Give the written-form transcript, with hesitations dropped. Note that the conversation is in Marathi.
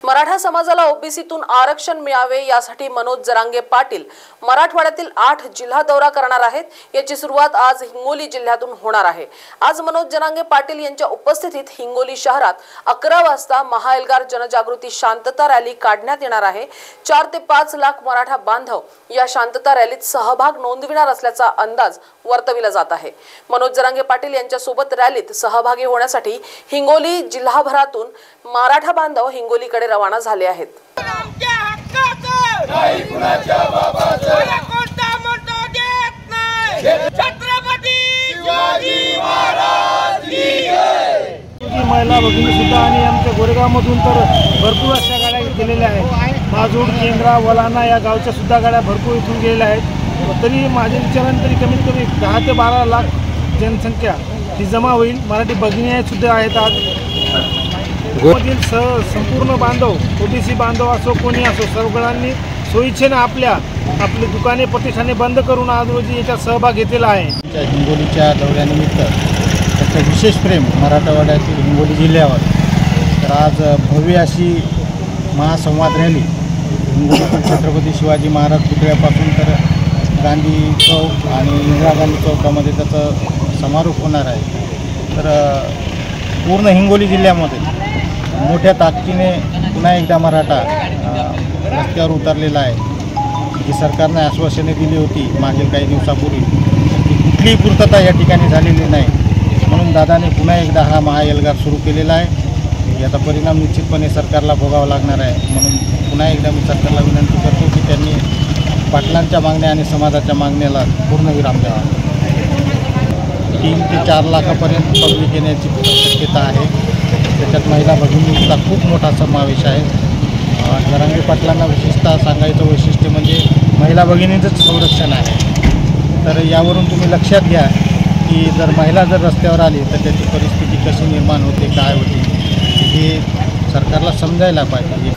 मराठा समाजाला ओबीसीतून आरक्षण मिळावे यासाठी मनोज जरांगे पाटील मराठवाड्यातील 8 जिल्हा दौरा करणार आहेत। याची सुरुवात आज हिंगोली जिल्ह्यातून होणार आहे। आज मनोज जरांगे पाटील यांच्या उपस्थितीत हिंगोली शहरात 11 वाजता महाएल्गार जनजागृती शांतता रॅली काढण्यात येणार आहे। 4 ते 5 लाख मराठा बांधव या शांतता रॅलीत सहभाग नोंदविणार असल्याचा अंदाज वर्तविला जात आहे। मनोज जरांगे पाटील यांच्या सोबत रॅलीत सहभागी होण्यासाठी हिंगोली जिल्हाभरातून मराठा बांधव हिंगोलीकडे रवाना झाले आहेत। महिला भगिनी सुद्धा आणि आमच्या गोरेगावमधून तर भरपूर अशा गाड्या गेलेल्या आहेत। माजूड, केंद्रा, वलाना या गावच्या सुद्धा गाड्या भरपूर इथून गेलेल्या आहेत। तरी माझ्या विचाराने तरी कमीत कमी 10 ते 12 लाख जनसंख्या ही जमा होईल। मराठी भगिनी सुद्धा आहेत। आज मधील संपूर्ण बांधव, ओबीसी बांधव असो कोणी असो, सगळ्यांनी सोयीच्छेने आपली दुकाने प्रतिष्ठाने बंद करून आज रोजी याच्यात सहभाग घेतलेला आहे। हिंगोलीच्या दौऱ्यानिमित्त त्याचं विशेष प्रेम मराठवाड्यातील हिंगोली जिल्ह्यावर, तर आज भव्य अशी महासंवाद रॅली हिंगोलीतील छत्रपती शिवाजी महाराज पुतळ्यापासून तर गांधी चौक आणि इंदिरा गांधी चौकामध्ये त्याचा समारोप होणार आहे। तर पूर्ण हिंगोली जिल्ह्यामध्ये मोठ्या ताकदीने पुन्हा एकदा मराठा रस्त्यावर उतरलेला आहे। जी सरकारने आश्वासने दिली होती मागील काही दिवसापूर्वी, ती कुठलीही पूर्तता या ठिकाणी झालेली नाही। म्हणून दादाने पुन्हा एकदा हा महाएल्गार सुरू केलेला आहे। याचा परिणाम निश्चितपणे सरकारला भोगावा लागणार आहे। म्हणून पुन्हा एकदा मी सरकारला विनंती करतो की त्यांनी पाटलांच्या मागण्या आणि समाजाच्या मागण्याला पूर्णविराम द्यावा। 3 ते 4 लाखापर्यंत पब्लिक येण्याची शक्यता आहे। त्याच्यात महिला भगिनींचा खूप मोठा समावेश आहे। जरांगे पाटलांना विशेषतः सांगायचं वैशिष्ट्य म्हणजे महिला भगिनींचंच संरक्षण आहे। तर यावरून तुम्ही लक्षात घ्या की जर महिला रस्त्यावर आली तर त्याची परिस्थिती कशी निर्माण होते, काय होते, हे सरकारला समजायला पाहिजे।